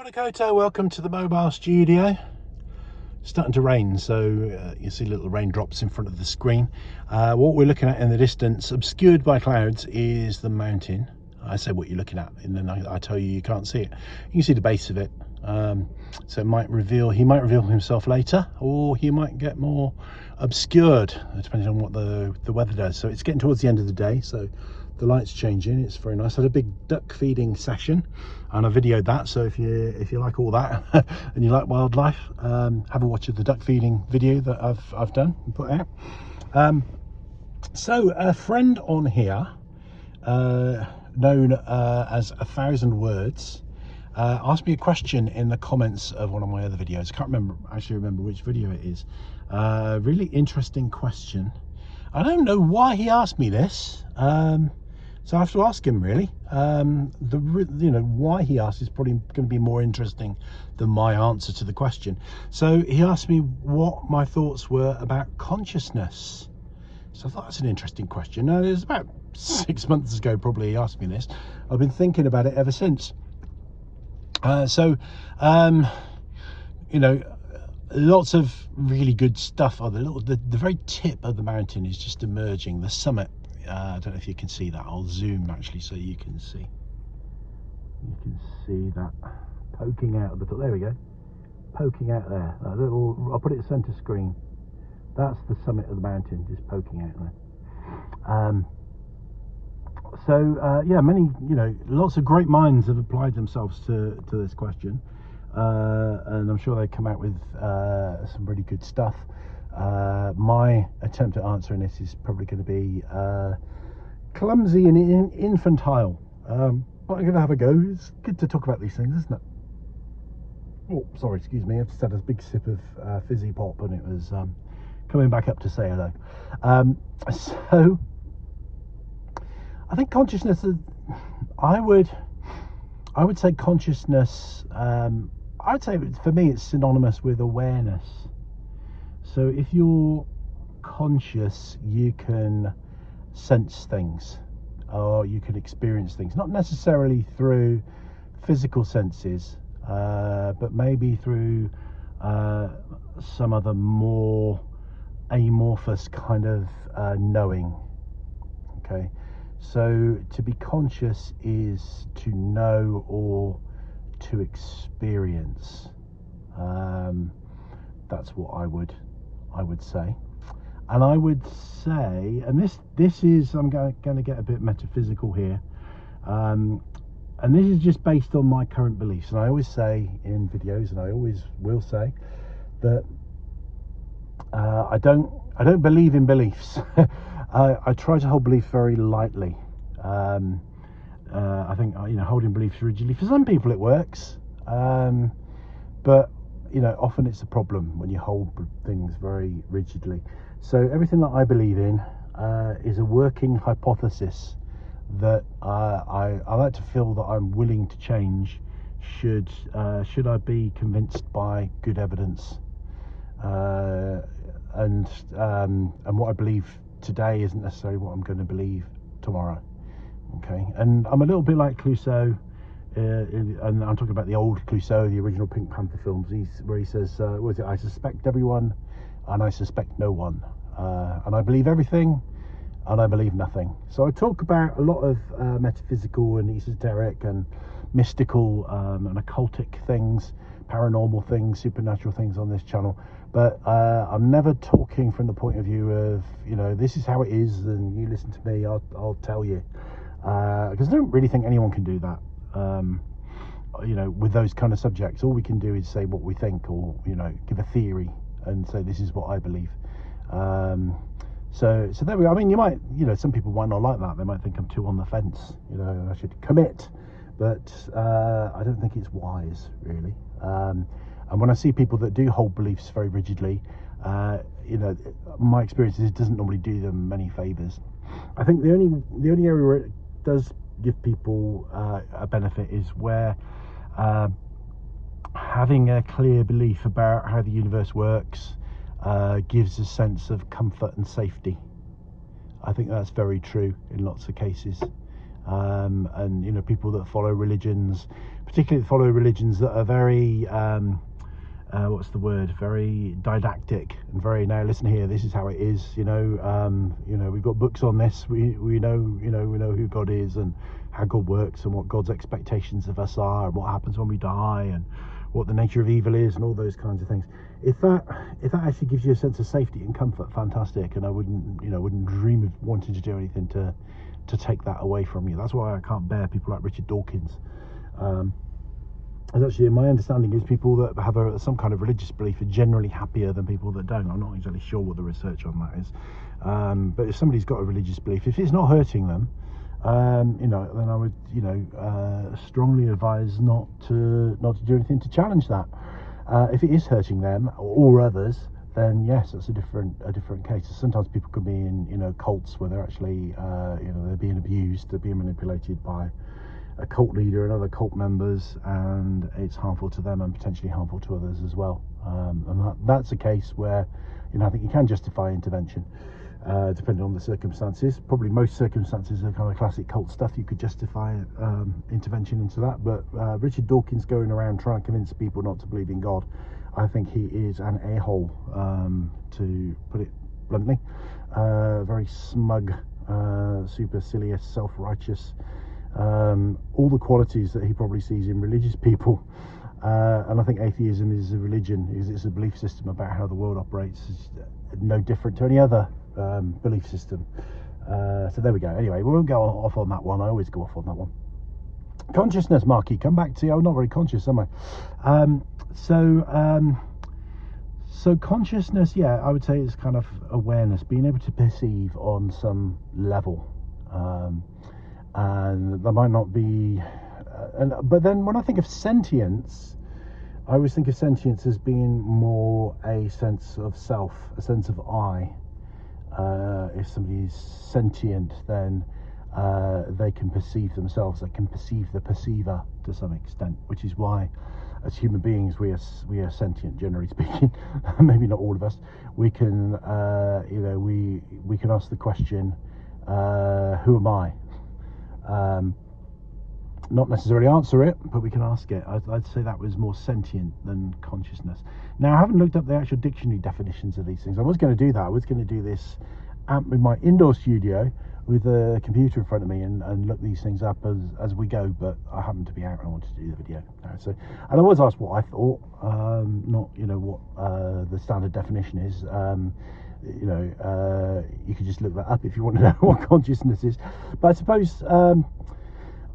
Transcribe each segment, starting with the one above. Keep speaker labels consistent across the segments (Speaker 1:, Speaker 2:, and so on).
Speaker 1: Koto, welcome to the mobile studio. Starting to rain, so you see little raindrops in front of the screen. What we're looking at in the distance, obscured by clouds, is the mountain. I say what you're looking at, and then I tell you you can't see it. You can see the base of it. So it might reveal, he might reveal himself later, or he might get more obscured, depending on what the weather does. So it's getting towards the end of the day, so the light's changing. It's very nice. I had a big duck feeding session and I videoed that, so if you like all that and you like wildlife, have a watch of the duck feeding video that I've done and put out. So a friend on here, known as 1,000 Words, asked me a question in the comments of one of my other videos. I can't actually remember which video it is. Really interesting question. I don't know why he asked me this, so I have to ask him, really. Why he asked is probably going to be more interesting than my answer to the question. So he asked me what my thoughts were about consciousness. So I thought that's an interesting question. Now, it was about 6 months ago probably he asked me this. I've been thinking about it ever since. Lots of really good stuff. The very tip of the mountain is just emerging, the summit. I don't know if you can see that. I'll zoom actually so you can see. You can see that poking out of the top. There we go. Poking out there. I'll put it center screen. That's the summit of the mountain, just poking out there. Yeah, lots of great minds have applied themselves to this question, and I'm sure they come out with some really good stuff. My attempt at answering this is probably going to be clumsy and infantile, but I'm going to have a go. It's good to talk about these things, isn't it? Oh, sorry, excuse me. I just had a big sip of fizzy pop and it was coming back up to say hello. So I think consciousness is, I would say consciousness, I would say for me it's synonymous with awareness. So if you're conscious, you can sense things, or you can experience things, not necessarily through physical senses, but maybe through some other more amorphous kind of knowing. Okay, so to be conscious is to know or to experience. That's what I would say. And I would say, and this is, I'm going to get a bit metaphysical here, and this is just based on my current beliefs. And I always say in videos, and I always will say, that I don't believe in beliefs. I try to hold belief very lightly. I think holding beliefs rigidly, for some people it works, but often it's a problem when you hold things very rigidly. So everything that I believe in is a working hypothesis that I like to feel that I'm willing to change should I be convinced by good evidence. And what I believe today isn't necessarily what I'm going to believe tomorrow. Okay, and I'm a little bit like Clouseau, and I'm talking about the old Clouseau, the original Pink Panther films, where he says, I suspect everyone and I suspect no one, and I believe everything and I believe nothing. So I talk about a lot of metaphysical and esoteric and mystical and occultic things, paranormal things, supernatural things on this channel, but I'm never talking from the point of view of this is how it is and you listen to me, I'll tell you, because I don't really think anyone can do that. With those kind of subjects, all we can do is say what we think, or give a theory and say this is what I believe. So there we go. I mean, you might, some people might not like that. They might think I'm too on the fence. I should commit, but I don't think it's wise, really. And when I see people that do hold beliefs very rigidly, my experience is it doesn't normally do them many favors. I think the only area where it does give people a benefit is where having a clear belief about how the universe works gives a sense of comfort and safety. I think that's very true in lots of cases. And you know, people that follow religions, particularly that follow religions that are very what's the word, very didactic and very, now listen here, this is how it is, you know, we've got books on this, we know, you know, we know who God is and how God works and what God's expectations of us are and what happens when we die and what the nature of evil is and all those kinds of things. If that actually gives you a sense of safety and comfort, fantastic. And I wouldn't dream of wanting to do anything to take that away from you. That's why I can't bear people like Richard Dawkins. And actually, my understanding is people that have some kind of religious belief are generally happier than people that don't. I'm not exactly sure what the research on that is, but if somebody's got a religious belief, if it's not hurting them, you know, then I would, you know, strongly advise not to do anything to challenge that. If it is hurting them or others, then yes, that's a different case. Sometimes people could be in, you know, cults where they're actually, you know, they're being abused, they're being manipulated by a cult leader and other cult members, and it's harmful to them and potentially harmful to others as well. And that's a case where, you know, I think you can justify intervention, depending on the circumstances. Probably most circumstances are kind of classic cult stuff. You could justify intervention into that. But Richard Dawkins going around trying to convince people not to believe in God, I think he is an a-hole, to put it bluntly. Very smug, supercilious, self-righteous. All the qualities that he probably sees in religious people, and I think atheism is a religion, it's a belief system about how the world operates. It's no different to any other belief system. So there we go. Anyway, we won't go off on that one. I always go off on that one. Consciousness, Markie, come back to you. I'm not very conscious, am I? So consciousness, yeah, I would say it's kind of awareness, being able to perceive on some level. And there might not be, but then when I think of sentience, I always think of sentience as being more a sense of self, a sense of I. If somebody's sentient, then they can perceive themselves, they can perceive the perceiver to some extent, which is why as human beings we are sentient, generally speaking. Maybe not all of us. We can you know, we can ask the question, who am I? Not necessarily answer it, but we can ask it. I'd say that was more sentient than consciousness. Now, I haven't looked up the actual dictionary definitions of these things. I was going to do that. I was going to do this in my indoor studio with a computer in front of me and look these things up as we go, but I happened to be out and I wanted to do the video. So, and I was asked what I thought, not, you know, what the standard definition is. You know, you could just look that up if you want to know what consciousness is. But I suppose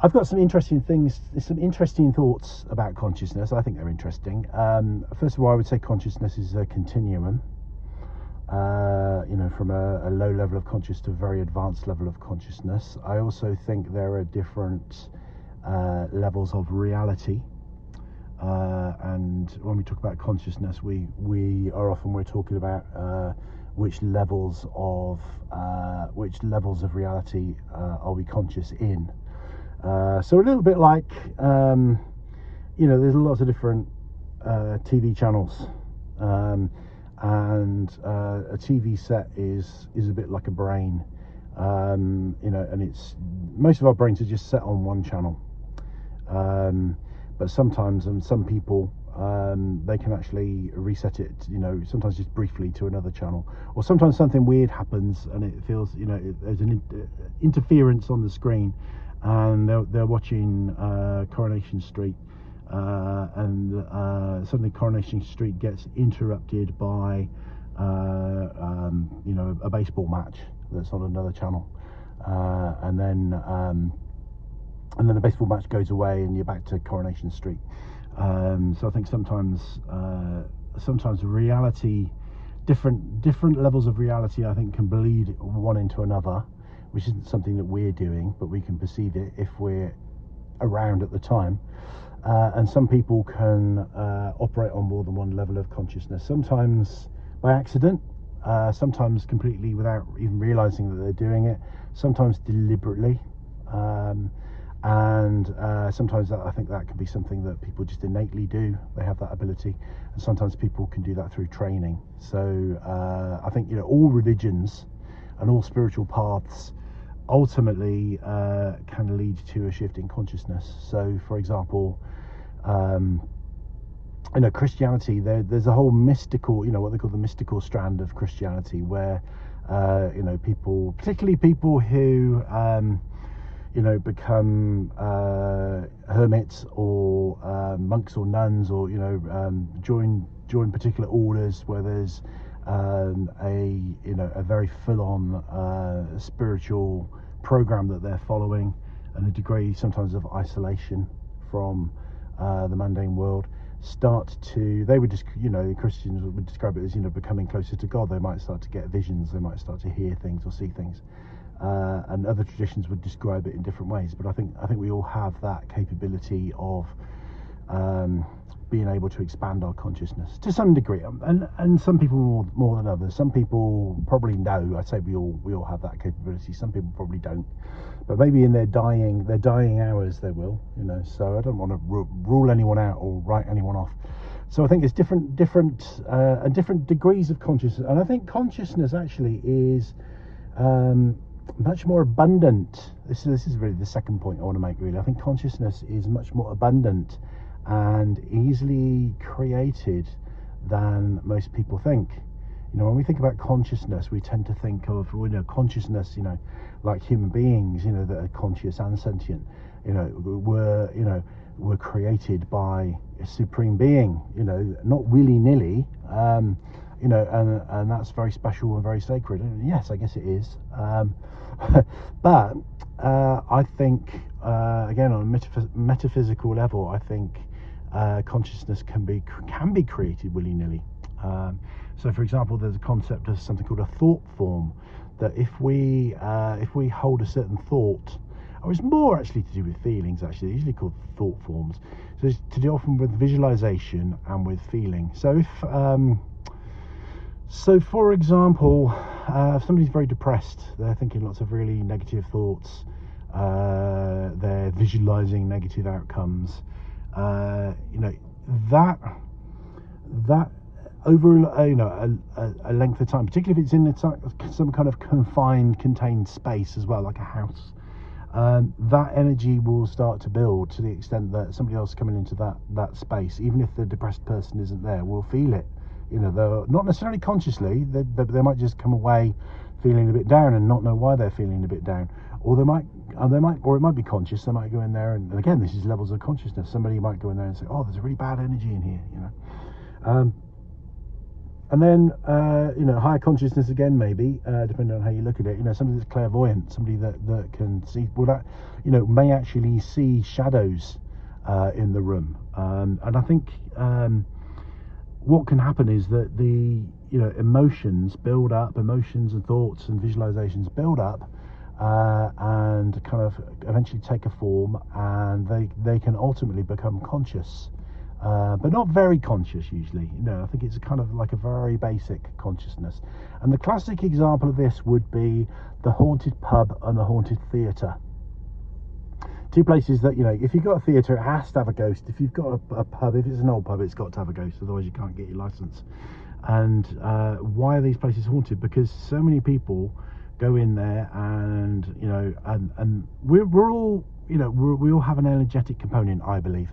Speaker 1: I've got some interesting things, some interesting thoughts about consciousness. I think they're interesting. First of all, I would say consciousness is a continuum. You know, from a low level of consciousness to a very advanced level of consciousness. I also think there are different levels of reality. And when we talk about consciousness, we're talking about which levels of reality are we conscious in. So a little bit like, you know, there's lots of different TV channels, and a TV set is a bit like a brain, you know, and most of our brains are just set on one channel, but sometimes, and some people, they can actually reset it, you know, sometimes just briefly to another channel, or sometimes something weird happens and it feels, you know, there's an interference on the screen, and they're watching Coronation Street, and suddenly Coronation Street gets interrupted by you know, a baseball match that's on another channel, and then the baseball match goes away and you're back to Coronation Street. So I think sometimes reality, different levels of reality, I think, can bleed one into another, which isn't something that we're doing, but we can perceive it if we're around at the time. And some people can operate on more than one level of consciousness, sometimes by accident, sometimes completely without even realizing that they're doing it, sometimes deliberately, and sometimes I think that can be something that people just innately do. They have that ability, and sometimes people can do that through training. So I think, you know, all religions and all spiritual paths ultimately can lead to a shift in consciousness. So, for example, Christianity, there's a whole mystical, what they call the mystical strand of Christianity, where people, particularly people who become hermits or monks or nuns, or join particular orders where there's a very full-on spiritual program that they're following, and a degree sometimes of isolation from the mundane world. They would just, Christians would describe it as, becoming closer to God. They might start to get visions, they might start to hear things or see things, and other traditions would describe it in different ways. But I think we all have that capability of being able to expand our consciousness to some degree, and some people more than others. Some people probably know. I'd say we all have that capability. Some people probably don't, but maybe in their dying hours they will. So I don't want to rule anyone out or write anyone off. So I think it's different degrees of consciousness, and I think consciousness actually is much more abundant. This is really the second point I want to make. Really, I think consciousness is much more abundant and easily created than most people think. When we think about consciousness, we tend to think of consciousness, like human beings, that are conscious and sentient. Were created by a supreme being, not willy-nilly, and that's very special and very sacred. And yes, I guess it is. But I think, again, on a metaphysical level, I think consciousness can be created willy-nilly. So, for example, there's a concept of something called a thought form. That if we hold a certain thought, or it's more actually to do with feelings. Actually, they're usually called thought forms. So it's to do often with visualization and with feeling. So for example, if somebody's very depressed, they're thinking lots of really negative thoughts. They're visualizing negative outcomes. That over a length of time, particularly if it's in some kind of contained space as well, like a house, that energy will start to build to the extent that somebody else coming into that space, even if the depressed person isn't there, will feel it. They're not necessarily consciously, they might just come away feeling a bit down and not know why they're feeling a bit down, or it might be conscious. They might go in there, and again, this is levels of consciousness. Somebody might go in there and say, "Oh, there's a really bad energy in here," and then higher consciousness again, maybe depending on how you look at it. Somebody that's clairvoyant, somebody that can see, may actually see shadows in the room, and I think what can happen is that the emotions build up, emotions and thoughts and visualizations build up, and kind of eventually take a form, and they can ultimately become conscious, but not very conscious usually. I think it's kind of like a very basic consciousness. And the classic example of this would be the haunted pub and the haunted theatre. Two places that, if you've got a theatre, it has to have a ghost. If you've got a pub, if it's an old pub, it's got to have a ghost, otherwise you can't get your license. And why are these places haunted? Because so many people go in there, and and we're all, we all have an energetic component, I believe.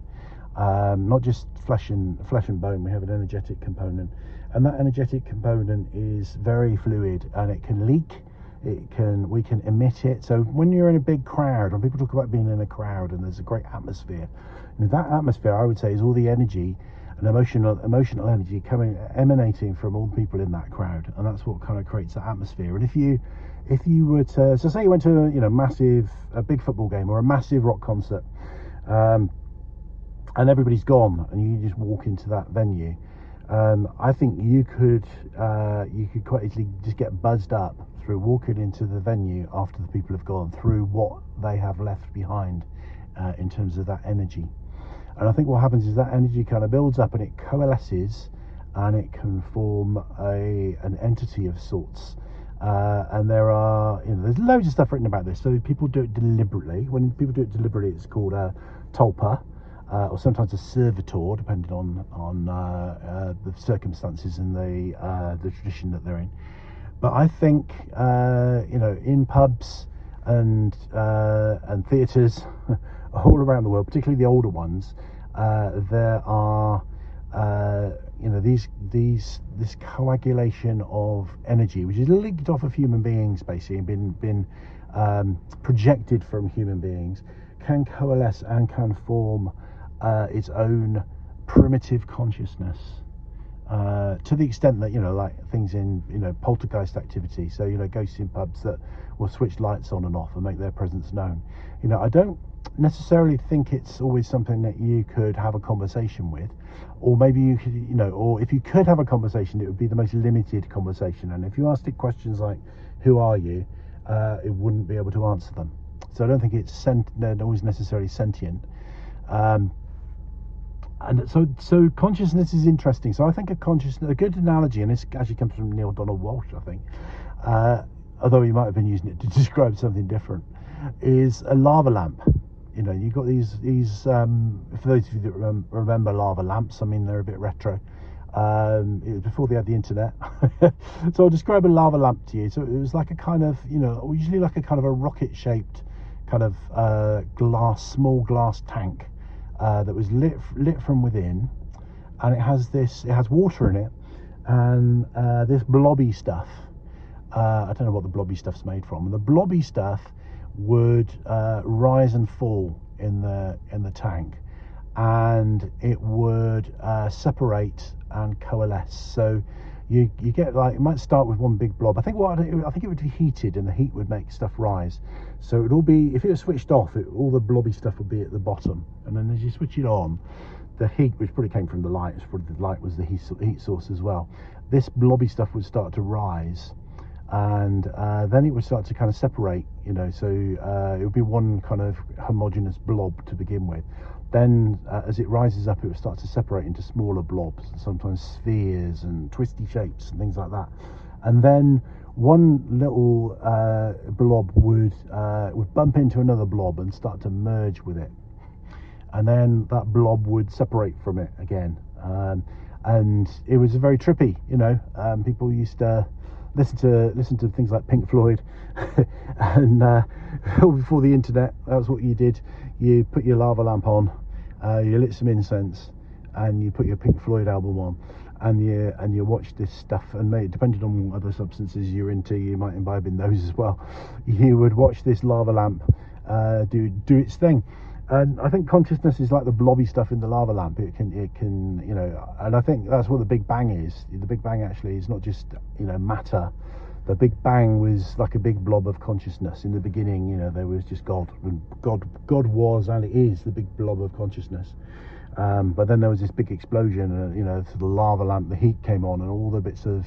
Speaker 1: Not just flesh and bone. We have an energetic component, and that energetic component is very fluid, and it can leak. We can emit it. So when you're in a big crowd, when people talk about being in a crowd and there's a great atmosphere, that atmosphere, I would say, is all the energy and emotional energy emanating from all the people in that crowd, and that's what kind of creates that atmosphere. And if you were to, so say you went to a big football game or a massive rock concert, and everybody's gone, and you just walk into that venue, I think you could quite easily just get buzzed up through walking into the venue after the people have gone, through what they have left behind in terms of that energy. And I think what happens is that energy kind of builds up and it coalesces, and it can form an entity of sorts. And there's loads of stuff written about this. So people do it deliberately. When people do it deliberately, it's called a tulpa, or sometimes a servitor, depending on the circumstances and the tradition that they're in. But I think in pubs, and theatres all around the world, particularly the older ones. There are this coagulation of energy which is linked off of human beings, basically, and been projected from human beings, can coalesce and can form its own primitive consciousness, to the extent that, like things in, poltergeist activity. So, ghosts in pubs that will switch lights on and off and make their presence known. I don't necessarily think it's always something that you could have a conversation with, or maybe you could, or if you could have a conversation, it would be the most limited conversation. And if you asked it questions like, who are you? It wouldn't be able to answer them. So I don't think it's always necessarily sentient. And so consciousness is interesting. So I think a good analogy, and this actually comes from Neil Donald Walsh, I think, although he might have been using it to describe something different, is a lava lamp. You've got these for those of you that remember lava lamps, I mean, they're a bit retro. It was before they had the internet. So I'll describe a lava lamp to you. So it was like a kind of, usually like a kind of a rocket shaped kind of small glass tank that was lit from within, and it has water in it, and this blobby stuff. I don't know what the blobby stuff's made from. And the blobby stuff would rise and fall in the tank, and it would separate and coalesce. So you get, like, it might start with one big blob. I think it would be heated, and the heat would make stuff rise. So it would all be, if it was switched off, all the blobby stuff would be at the bottom, and then as you switch it on, the heat, which probably came from the light, the light was the heat source as well, this blobby stuff would start to rise, and then it would start to kind of separate, so it would be one kind of homogeneous blob to begin with. Then as it rises up, it would start to separate into smaller blobs, and sometimes spheres and twisty shapes and things like that. And then one little blob would bump into another blob and start to merge with it, and then that blob would separate from it again, and it was very trippy. People used to listen to things like Pink Floyd, and before the internet, that was what you did. You put your lava lamp on, you lit some incense, and you put your Pink Floyd album on, and you watch this stuff, and depending on what other substances you're into, you might imbibe in those as well. You would watch this lava lamp do its thing. And I think consciousness is like the blobby stuff in the lava lamp. It can, and I think that's what the Big Bang is. The Big Bang actually is not just, matter. The Big Bang was like a big blob of consciousness. In the beginning, there was just God, and God was, and it is, the big blob of consciousness. But then there was this big explosion, and the lava lamp, the heat came on, and all the bits of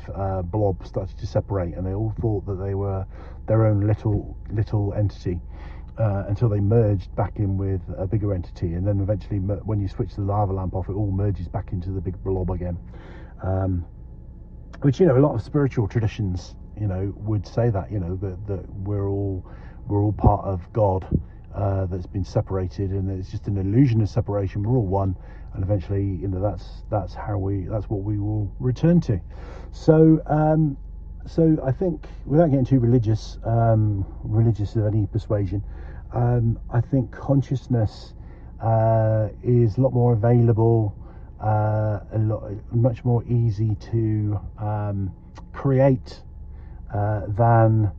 Speaker 1: blob started to separate, and they all thought that they were their own little entity. Until they merged back in with a bigger entity, and then eventually, when you switch the lava lamp off, it all merges back into the big blob again. Which, a lot of spiritual traditions, would say that, that we're all part of God, that's been separated, and it's just an illusion of separation. We're all one, and eventually, that's what we will return to. So I think, without getting too religious of any persuasion, I think consciousness is a lot more available, much more easy to create than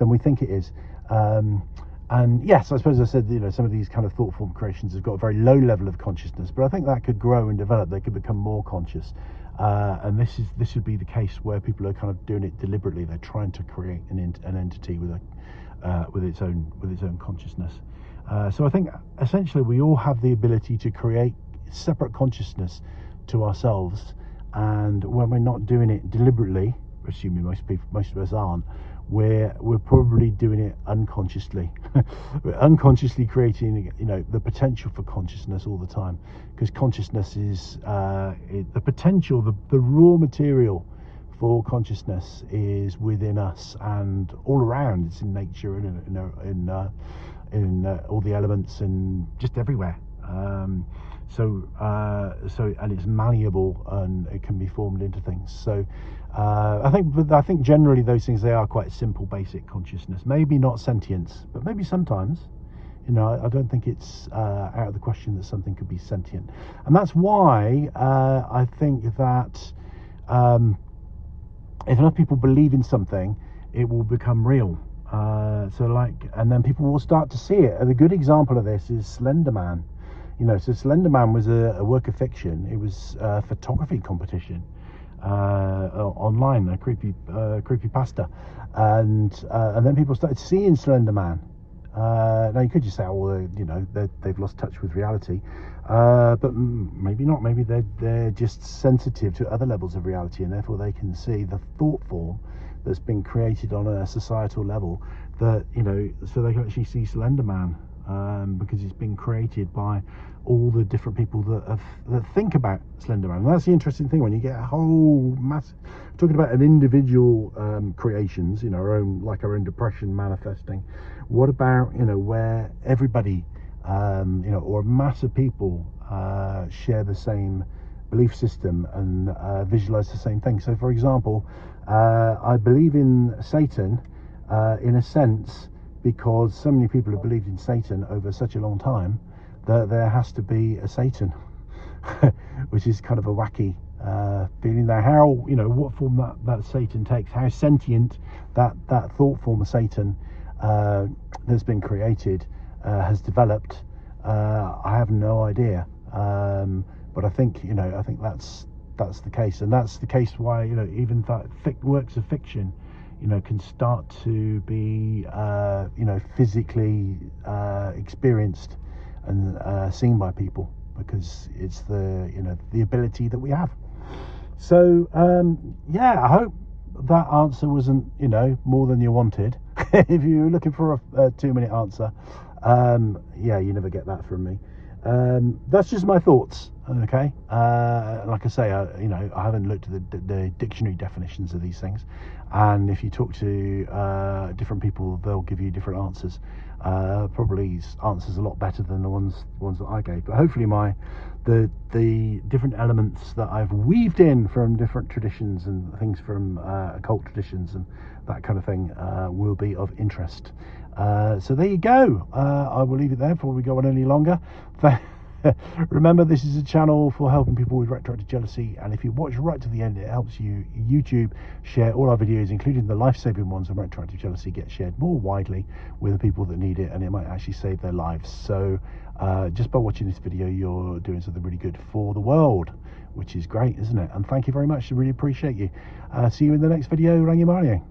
Speaker 1: we think it is. And yes, I suppose I said, some of these kind of thought form creations have got a very low level of consciousness, but I think that could grow and develop. They could become more conscious. And this would be the case where people are kind of doing it deliberately. They're trying to create an entity with its own consciousness. So I think essentially we all have the ability to create separate consciousness to ourselves, and when we're not doing it deliberately, assuming most of us aren't, we're probably doing it unconsciously. We're unconsciously creating, the potential for consciousness all the time, because consciousness is the potential, the raw material for consciousness is within us and all around. It's in nature and in all the elements and just everywhere. And it's malleable and it can be formed into things. So I think generally those things, they are quite simple, basic consciousness. Maybe not sentience, but maybe sometimes. You know, I don't think it's out of the question that something could be sentient, and that's why I think that if enough people believe in something, it will become real. And then people will start to see it. And a good example of this is Slender Man. You know, so Slender Man was a work of fiction. It was a photography competition online, a creepypasta, and then people started seeing Slender Man. Now you could just say, oh, well, you know, they've lost touch with reality, but maybe not. Maybe they're just sensitive to other levels of reality, and therefore they can see the thought form that's been created on a societal level. That, you know, so they can actually see Slender Man, because it's been created by all the different people that think about Slender Man. And that's the interesting thing, when you get a whole mass talking about an individual creations, you know, our own depression manifesting. What about, you know, where everybody, you know, or a mass of people share the same belief system and visualize the same thing? So, for example, I believe in Satan in a sense, because so many people have believed in Satan over such a long time that there has to be a Satan, which is kind of a wacky feeling there. How, you know, what form that Satan takes, how sentient that thought form of Satan that's been created has developed, I have no idea. But I think, you know, that's the case, and that's the case why, you know, even that works of fiction, you know, can start to be, you know, physically experienced and seen by people, because it's the, you know, the ability that we have. So yeah, I hope that answer wasn't, you know, more than you wanted. If you were looking for a 2-minute answer, yeah, you never get that from me. That's just my thoughts. Okay, like I say, you know, I haven't looked at the dictionary definitions of these things, and if you talk to different people, they'll give you different answers. Probably answers a lot better than the ones that I gave. But hopefully, the different elements that I've weaved in from different traditions and things from occult traditions and that kind of thing will be of interest. So there you go. I will leave it there before we go on any longer. Remember, this is a channel for helping people with retroactive jealousy, and if you watch right to the end, it helps YouTube share all our videos, including the life-saving ones on retroactive jealousy, get shared more widely with the people that need it, and it might actually save their lives. So just by watching this video, you're doing something really good for the world, which is great, isn't it? And thank you very much. I really appreciate you. See you in the next video. Rangimarie.